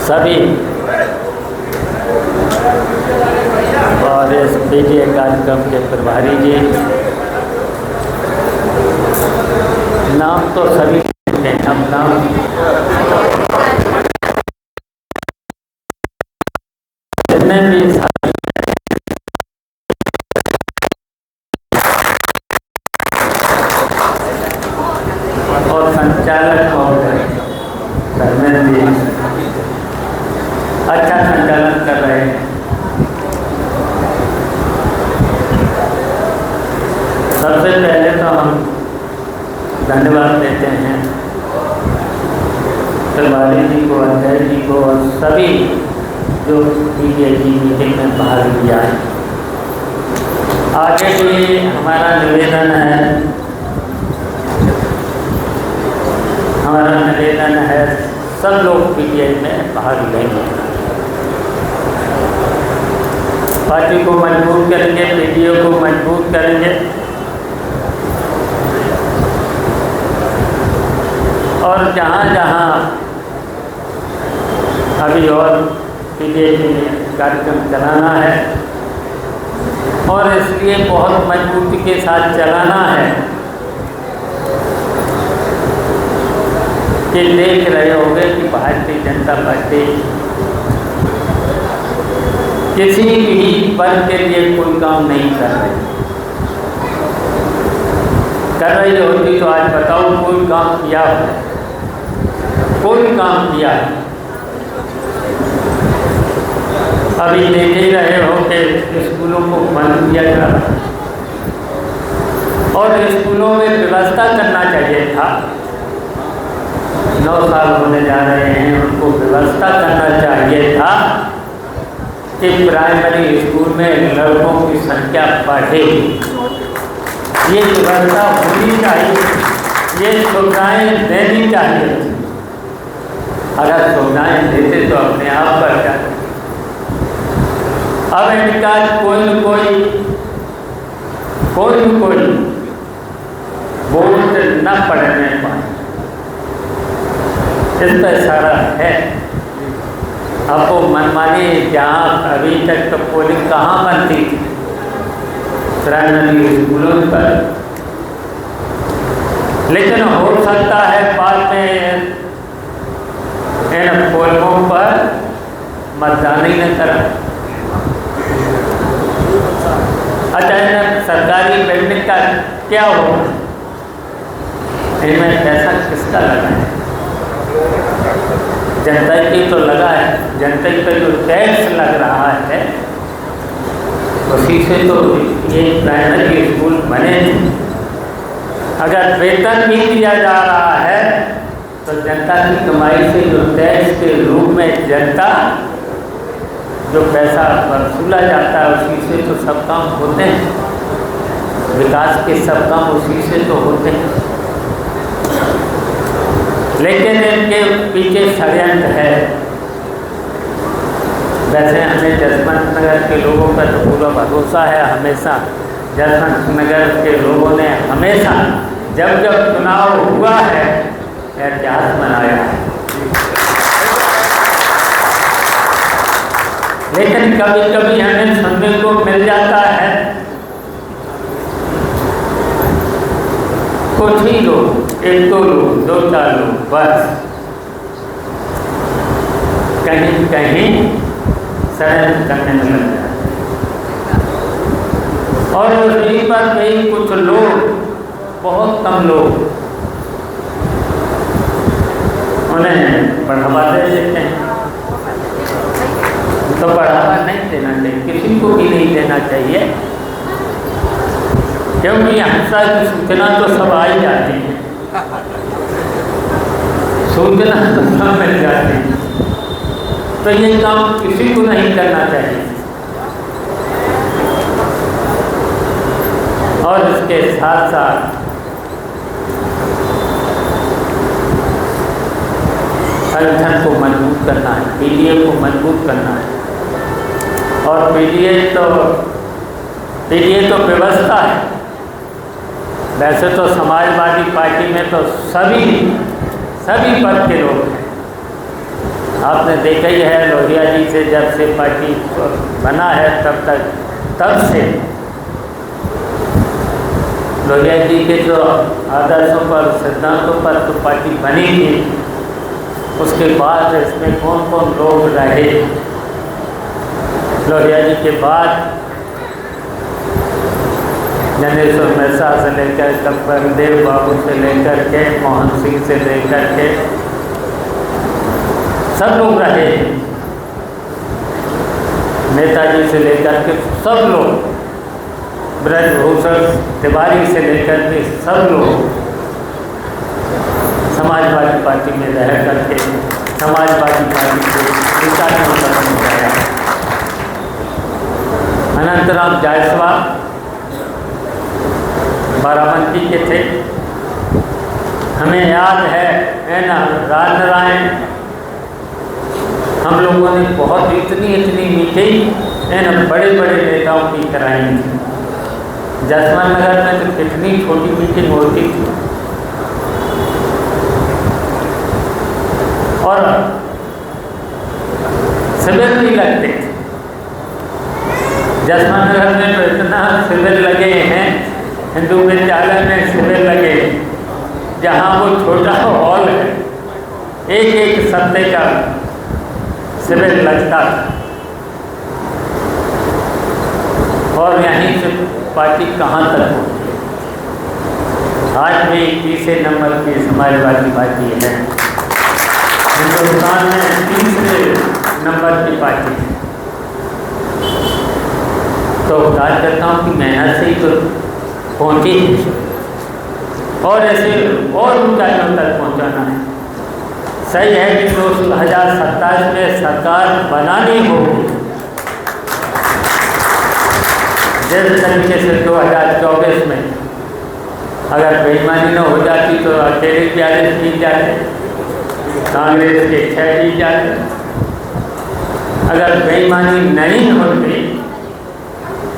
सभी और इस पीटीए कार्यक्रम के प्रभारी जी, नाम तो सभी हैं, हम नाम जितने भी और संचालक और धर्मेंद्र जी अच्छा संचालन कर रहे हैं। सबसे पहले तो हम धन्यवाद देते हैं प्रभारी जी को, अध्यक्ष जी को और सभी जो पीटीए की मीटिंग में भाग लिया है। आगे भी हमारा निवेदन है सब लोग पीटीए में भाग लेंगे, पार्टी को मजबूत करेंगे, पीटीए को मजबूत करेंगे और जहाँ जहाँ अभी और पीटीए के कार्यक्रम चलाना है और इसलिए बहुत मजबूती के साथ चलाना है कि देख रहे होंगे कि भारतीय जनता पार्टी किसी भी वर्ग के लिए कोई काम नहीं कर रही होती तो आज बताओ कोई काम किया है, कोई काम किया है। अभी देख ही रहे हो कि स्कूलों को बंद किया जा रहा है और स्कूलों में व्यवस्था करना चाहिए था। 9 साल होने जा रहे हैं, उनको व्यवस्था करना चाहिए था कि प्राइमरी स्कूल में लड़कों की संख्या बढ़े। ये व्यवस्था होनी चाहिए, ये सुविधाएं देनी चाहिए। अगर सुविधाएं देते तो अपने आप बढ़ जाते। अब इनका कोई न कोई वोट न पड़ने पाए, इस पर सारा है। आपको मनमानी जहाँ अभी तक तो पोलिंग कहाँ बनती थी प्राइमरी स्कूलों पर, लेकिन हो सकता है बाद में इन पोलिंगों पर मतदान ही न करा। अच्छा, इन सरकारी बिल्डिंग का क्या होगा, इनमें पैसा किसका लगा है? जनता की तो लगा है। जनता पर जो टैक्स लग रहा है उसी से तो ये प्राइमरी स्कूल बने थे। अगर वेतन भी दिया जा रहा है तो जनता की कमाई से जो टैक्स के रूप में जनता जो पैसा वसूला जाता है उसी से तो सब काम होते हैं। विकास के सब काम उसी से तो होते हैं। लेकिन इनके पीछे षड्यंत्र है। वैसे हमें जसवंत नगर के लोगों पर तो पूरा भरोसा है। हमेशा जसवंत नगर के लोगों ने हमेशा जब जब चुनाव हुआ है इतिहास बनाया है। लेकिन कभी कभी हमें सुनने को मिल जाता है कुछ ही लोग, 1-2 लोग, 2-4 लोग बस कहीं कहीं षड्यंत्र करने में लग जाते और उसी पर कई कुछ लोग, बहुत कम लोग उन्हें बढ़ावा दे देते हैं। तो बढ़ावा नहीं देना चाहिए, किसी को भी नहीं देना चाहिए, क्योंकि हिंसा की सूचना तो सब आ ही जाती है, सूचना तो सब मिल जाती है। तो ये काम किसी को नहीं करना चाहिए। और इसके साथ साथ संगठन को मजबूत करना है, पीडीए को मजबूत करना है। और पीडीए तो व्यवस्था है। वैसे तो समाजवादी पार्टी में तो सभी वर्ग के लोग हैं। आपने देखा ही है, लोहिया जी से जब से पार्टी बना है तब से लोहिया जी के जो आदर्शों पर, सिद्धांतों पर तो पार्टी बनी थी। उसके बाद इसमें कौन कौन लोग रहे, लोहिया जी के बाद ज्ञानेश्वर मिश्रा से लेकर कपरदेव बाबू से लेकर के मोहन सिंह से लेकर के सब लोग रहे, नेताजी से लेकर के सब लोग, ब्रजभूषण तिवारी से लेकर के सब लोग समाजवादी पार्टी में रह करके समाजवादी पार्टी को विकास करने गया। अनंतराम जायसवाल बाराबंकी के थे। हमें याद है ना, राजनारायण, हम लोगों ने बहुत इतनी मीटिंग बड़े नेताओं की कराई थी। जसवंत नगर में तो कितनी छोटी मीटिंग होती थी। और शिविर भी लगते थे। जसवंत नगर में तो इतना शिविर लगे हैं, हिंदू विद्यालय में शिविर लगे, जहाँ वो छोटा हॉल है, एक सप्ताह का शिविर लगता था। और यहीं से पार्टी कहाँ तक पहुँची। आज भी तीसरे नंबर की समाजवादी पार्टी है, हिंदुस्तान में तीसरे नंबर की पार्टी है। तो कार्यकर्ताओं की मेहनत से ही तो पहुँची, और ऐसे और ऊंचाइयों तक पहुँचाना है। सही है कि 2027 में सरकार बनानी होगी, जिस तरीके से 2024 में अगर बेईमानी न हो जाती तो अकेले 42 जीत जाते, कांग्रेस के 6 जीत जाते। अगर बेईमानी नहीं होती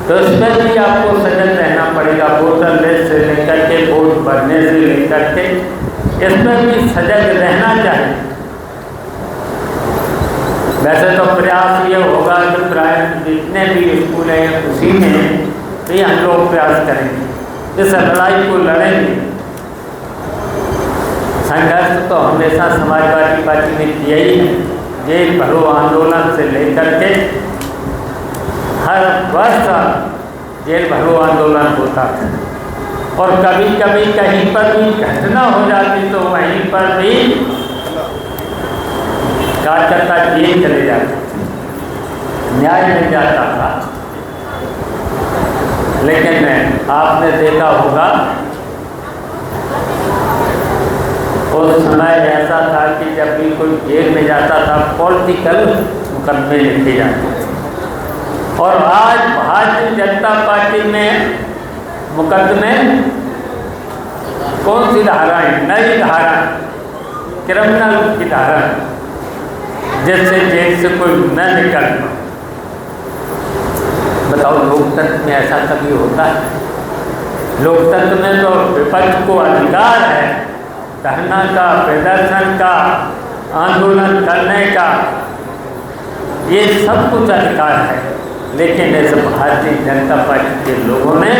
तो इसमें भी आपको सजग रहना पड़ेगा। वोटर लिस्ट से लेकर के वोट भरने से लेकर के इसमें भी सजग रहना चाहिए। वैसे तो प्रयास ये होगा कि प्राय जितने भी स्कूल हैं उसी में भी हम लोग प्रयास करेंगे, इस लड़ाई को लड़ेंगे। संघर्ष तो हमेशा समाजवादी पार्टी ने किया ही है। जेल भरो आंदोलन से लेकर के हर वर्ष जेल भरो आंदोलन होता था। और कभी कभी कहीं पर भी घटना हो जाती तो वहीं पर भी कार्यकर्ता जेल चले जाते, न्याय मिल जाता था। लेकिन आपने देखा होगा उस समय ऐसा था कि जब भी कोई जेल में जाता था पॉलिटिकल मुकदमे लिखे जाते थे। और आज भारतीय जनता पार्टी में मुकदमे कौन सी धाराएं, नई धारा, क्रिमिनल की धारा, जिससे जेल से कोई न निकल। बताओ, लोकतंत्र में ऐसा कभी होता है? लोकतंत्र में तो विपक्ष को अधिकार है धरना का, प्रदर्शन का, आंदोलन करने का, ये सब कुछ अधिकार है। लेकिन इस भारतीय जनता पार्टी के लोगों ने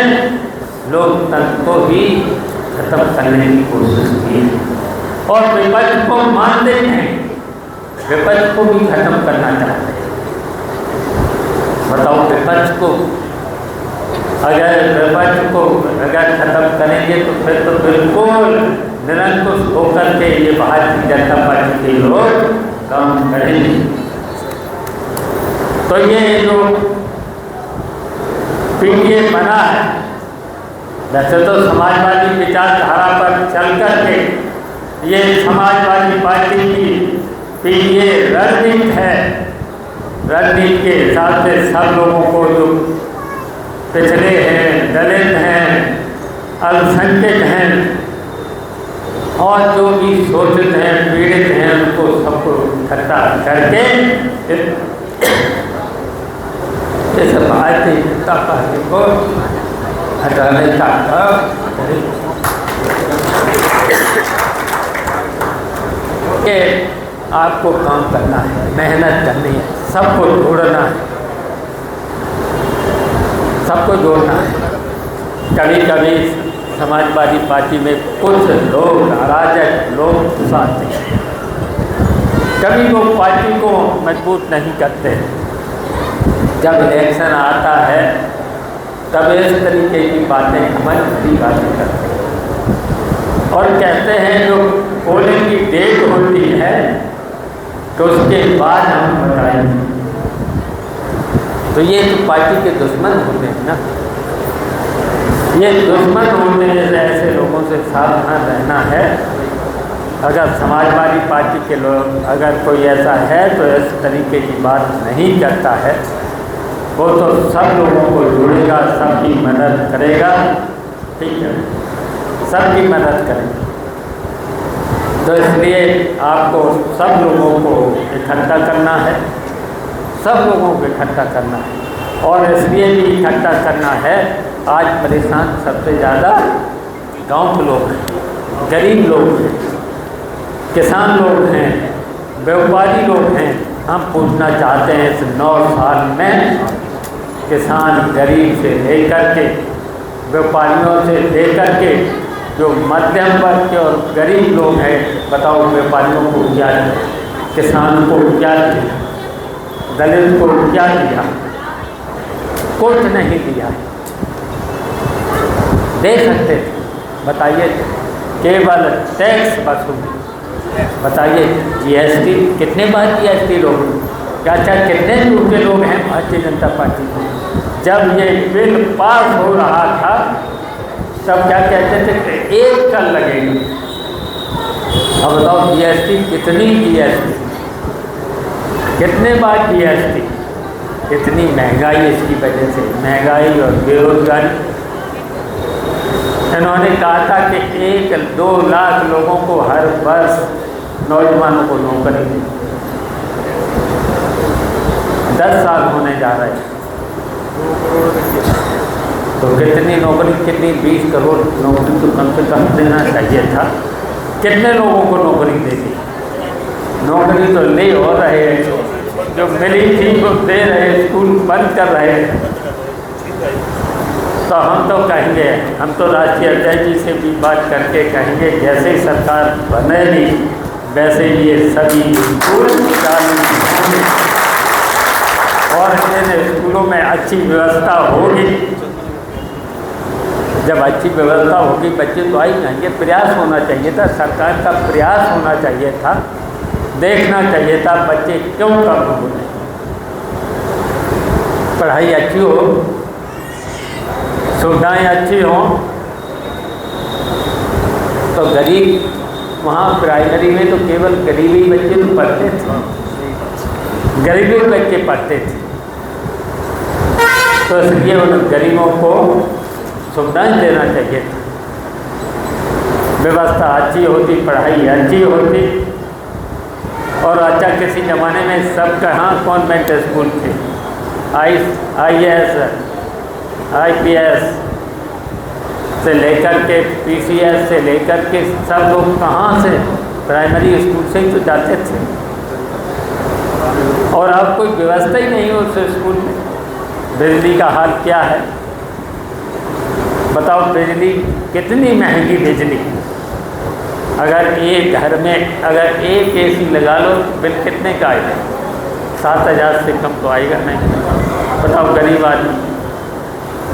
लोकतंत्र को ही खत्म करने की कोशिश की और विपक्ष को मानते हैं, विपक्ष को भी खत्म करना चाहते हैं। बताओ, विपक्ष को अगर खत्म करेंगे तो फिर तो बिल्कुल निरंकुश होकर के ये भारतीय जनता पार्टी के लोग काम करेंगे। तो ये जो पीडीए बना है, वैसे तो समाजवादी विचारधारा पर चल कर के ये समाजवादी पार्टी की पीडीए रणनीति है। रणनीति के हिसाब से सब लोगों को, जो पिछड़े हैं, दलित हैं, अल्पसंख्यक हैं और जो भी शोषित हैं, पीड़ित हैं, उनको सबको व्यवस्था करके इस भारतीय जनता पार्टी को हटाने का काम करें। कि आपको काम करना है, मेहनत करनी है, सबको जोड़ना है, सबको जोड़ना है। कभी कभी समाजवादी पार्टी में कुछ लोग अराजक लोग घुसाते हैं, कभी वो पार्टी को मजबूत नहीं करते। जब इलेक्शन आता है तब इस तरीके की बातें घमंडी बातें करते हैं और कहते हैं जो पोलिंग की डेट होती है तो उसके बाद हम बताएंगे। तो ये तो पार्टी के दुश्मन होते हैं ना, ये दुश्मन होते हैं। ऐसे लोगों से सावधान रहना है। अगर समाजवादी पार्टी के लोग अगर कोई ऐसा है तो इस तरीके की बात नहीं करता है, वो तो सब लोगों को जोड़ेगा, सबकी मदद करेगा, ठीक है, सबकी मदद करेगा। तो इसलिए आपको सब लोगों को इकट्ठा करना है, सब लोगों को इकट्ठा करना है। और इसलिए भी इकट्ठा करना है, आज परेशान सबसे ज़्यादा गांव के लोग हैं, गरीब लोग हैं, किसान लोग हैं, व्यापारी लोग हैं। हम पूछना चाहते हैं इस 9 साल में किसान गरीब से लेकर के व्यापारियों से लेकर के जो मध्यम वर्ग के और गरीब लोग हैं, बताओ व्यापारियों को क्या दिया, किसान को क्या दिया, दलित को क्या दिया? कुछ नहीं दिया। दे सकते थे, बताइए, केवल टैक्स वसूली। बताइए जीएसटी कितने बार जीएसटी लोग, क्या कितने झूठे लोग हैं भारतीय जनता पार्टी को। जब ये बिल पास हो रहा था तब क्या कहते थे कि 1 कर लगेगा। अब बताओ जीएसटी कितनी, जीएसटी कितने बार जीएसटी, इतनी महंगाई इसकी वजह से, महंगाई और बेरोजगारी। इन्होंने कहा था कि 1-2 लाख लोगों को हर वर्ष नौजवानों को नौकरी दी। 10 साल होने जा रहे हैं तो कितनी नौकरी, कितनी 20 करोड़ नौकरी तो कम से कम देना चाहिए था। कितने लोगों को नौकरी दे दी? नौकरी तो ले हो रहे हैं, जो मिली थी वो दे रहे, स्कूल बंद कर रहे हैं। तो हम तो कहेंगे, हम तो राष्ट्रीय अध्यक्ष जी से भी बात करके कहेंगे जैसे ही सरकार बनेगी वैसे ये सभी स्कूल चालू होंगे और इन स्कूलों में अच्छी व्यवस्था होगी। जब अच्छी व्यवस्था होगी बच्चे तो आई जाएंगे। प्रयास होना चाहिए था, सरकार का प्रयास होना चाहिए था, देखना चाहिए था बच्चे क्यों कम हो रहे। पढ़ाई अच्छी हो, सुविधाएं अच्छी हों तो गरीब, वहाँ प्राइमरी में तो केवल गरीबी बच्चे तो पढ़ते थे, गरीबी बच्चे पढ़ते थे। तो इसलिए उन गरीबों को सुविधाएं देना चाहिए था, व्यवस्था अच्छी होती, पढ़ाई अच्छी होती। और अच्छा, किसी ज़माने में सब कहाँ कॉन्वेंट स्कूल थे, IAS IPS से लेकर के PCS से लेकर के सब लोग कहाँ से, प्राइमरी स्कूल से ही तो जाते थे। और अब कोई व्यवस्था ही नहीं उस स्कूल में। बिजली का हाल क्या है बताओ, बिजली कितनी महंगी बिजली। अगर एक घर में अगर एक AC लगा लो बिल कितने का आएगा? 7,000 से कम तो आएगा नहीं। बताओ गरीब आदमी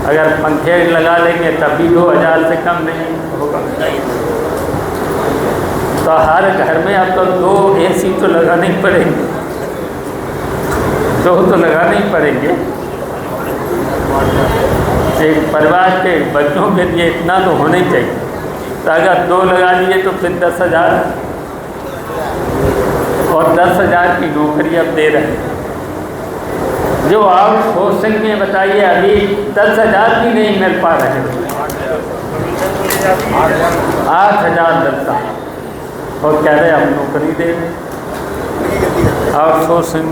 अगर पंखे लगा लेंगे तब भी 2,000 से कम नहीं होगा। तो हर घर में अब तो 2 AC तो लगाने ही पड़ेंगे, 2 तो लगाने ही पड़ेंगे। एक परिवार के बच्चों के लिए इतना तो होना ही चाहिए। तो अगर 2 लगा लिए तो फिर 10,000, और 10,000 की नौकरी अब दे रहे हैं। जो आउट सोर्सिंग में बताइए अभी 10,000 भी नहीं मिल पा रहे, 8,000 मिलता और कह रहे हम नौकरी दे। आउटसोर्सिंग।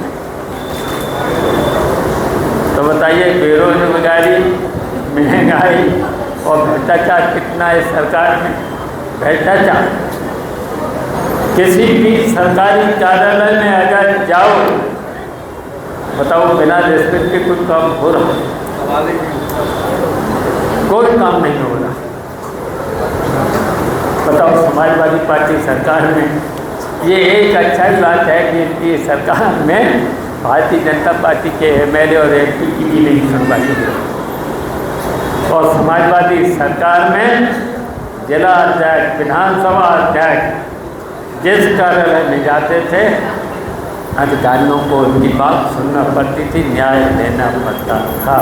तो बताइए, बेरोजगारी, महंगाई और भ्रष्टाचार कितना है सरकार में। भ्रष्टाचार, किसी भी सरकारी कार्यालय में अगर जाओ, बताओ बिना रिश्वत के कुछ काम हो रहा है? कोई काम नहीं हो रहा। बताओ, समाजवादी पार्टी सरकार में, ये एक अच्छा ही बात है कि ये सरकार में भारतीय जनता पार्टी के एमएलए और एमपी की भी नहीं सुनवाई है। और समाजवादी सरकार में जिला अध्यक्ष, विधानसभा अध्यक्ष जिस कार्यालय में जाते थे, अधिकारियों को उनकी बात सुनना पड़ती थी, न्याय देना पड़ता था,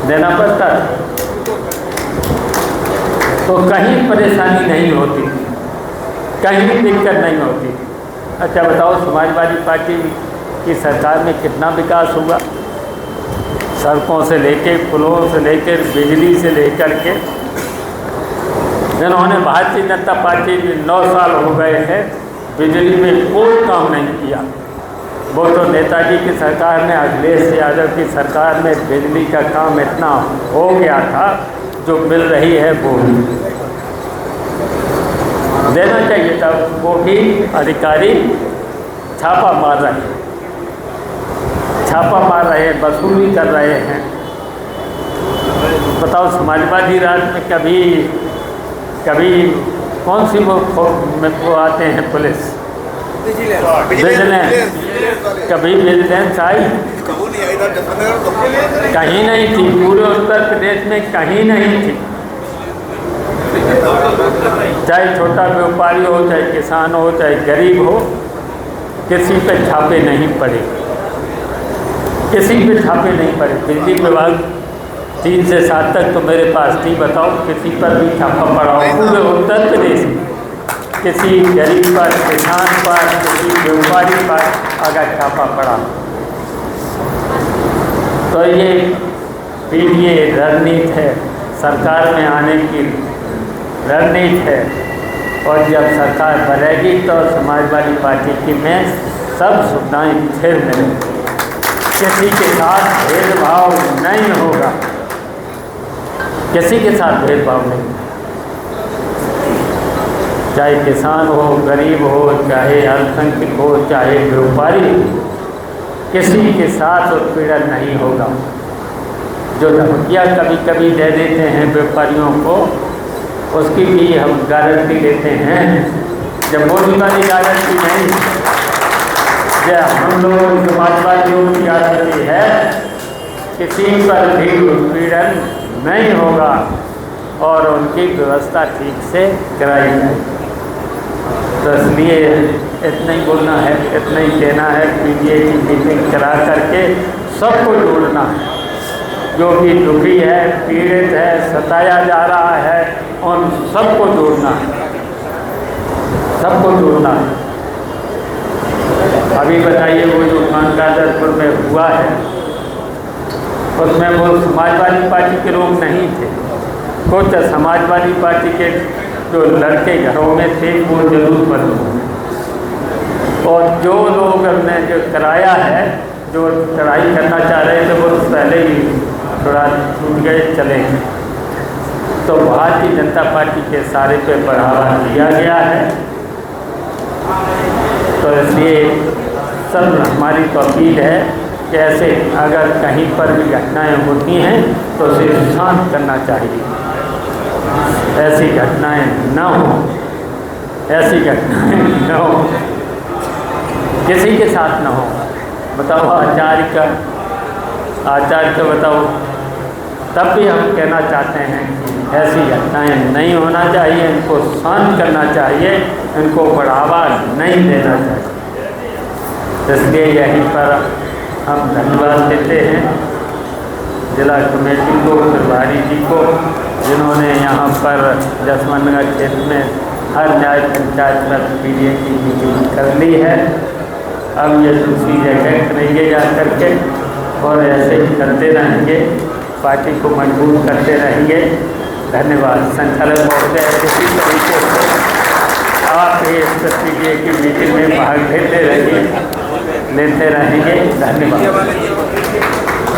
देना पड़ता था। तो कहीं परेशानी नहीं होती, कहीं दिक्कत नहीं होती। अच्छा बताओ, समाजवादी पार्टी की सरकार में कितना विकास हुआ? सड़कों से लेकर, पुलों से लेकर, बिजली से लेकर के। जिन्होंने भारतीय जनता पार्टी में 9 साल हो गए हैं, बिजली में कोई काम नहीं किया। वो तो नेताजी की सरकार में, अखिलेश यादव की सरकार में बिजली का काम इतना हो गया था, जो मिल रही है वो देना चाहिए था। वो भी अधिकारी छापा मार रहे हैं, छापा मार रहे हैं, वसूली कर रहे हैं। बताओ, समाजवादी राज में कभी कौन सी वो आते हैं पुलिस, विजिलेंस, कभी विजिलेंस आई? कहीं नहीं थी, पूरे उत्तर प्रदेश में कहीं नहीं थी। चाहे छोटा व्यापारी हो, चाहे किसान हो, चाहे गरीब हो, किसी पे छापे नहीं पड़े, किसी पे छापे नहीं पड़े। बिजली विभाग 3 से 7 तक तो मेरे पास थी। बताओ, किसी पर भी छापा पड़ा हो पूरे उत्तर प्रदेश में? किसी गरीब पर, किसान पर, किसी व्यापारी पर अगर छापा पड़ा, तो ये रणनीति है, सरकार में आने की रणनीति है। और जब सरकार बनेगी तो समाजवादी पार्टी की में सब सुविधाएं फिर मिलेंगी, किसी के साथ भेदभाव नहीं होगा, किसी के साथ भेदभाव नहीं। चाहे किसान हो, गरीब हो, चाहे अल्पसंख्यक हो, चाहे व्यापारी, किसी के साथ उत्पीड़न नहीं होगा। जो धमकियाँ कभी कभी दे देते हैं व्यापारियों को, उसकी भी हम गारंटी लेते हैं। जब मोदी वाली गारंटी नहीं, जब हम लोग समाजवादियों की गारंटी है, किसी पर भी उत्पीड़न नहीं होगा और उनकी व्यवस्था ठीक से कराई जाएगी। तो इसलिए इतना ही बोलना है, इतना ही कहना है। पीटीए की मीटिंग करा करके सबको जोड़ना है, जो भी दुखी है, पीड़ित है, सताया जा रहा है, उन सबको जोड़ना है, सबको जोड़ना है। अभी बताइए, वो जो खानकादरपुर में हुआ है, उसमें वो समाजवादी पार्टी के लोग नहीं थे। कुछ समाजवादी पार्टी के जो लड़के घरों में थे वो जरूर बंद हुए, और जो लोग हमने जो कराया है, जो चढ़ाई करना चाह रहे थे, वो पहले ही थोड़ा छूट गए, चले गए। तो भारतीय जनता पार्टी के सारे पे बढ़ावा दिया गया है। तो इसलिए सब हमारी तो अपील है कि ऐसे अगर कहीं पर भी घटनाएं होती हैं तो उसे शांत करना चाहिए, ऐसी घटनाएं न हो, ऐसी घटनाएं न हो, किसी के साथ न हो। बताओ, आचार्य का बताओ, तब भी हम कहना चाहते हैं कि ऐसी घटनाएं नहीं होना चाहिए, इनको शांत करना चाहिए, इनको बढ़ावा नहीं देना चाहिए। इसलिए यहीं पर हम धन्यवाद देते हैं जिला कमेटी को, प्रभारी जी को, जिन्होंने यहाँ पर जसवंत नगर क्षेत्र में हर न्याय पंचायत पर पीटीए की मीटिंग कर ली है। अब ये दूसरी जगह करेंगे जा करके, और ऐसे ही करते रहेंगे, पार्टी को मजबूत करते रहेंगे। धन्यवाद। संचालक महोदय, इसी तरीके से आप इस पीटीए की मीटिंग में भाग लेते रहेंगे। धन्यवाद।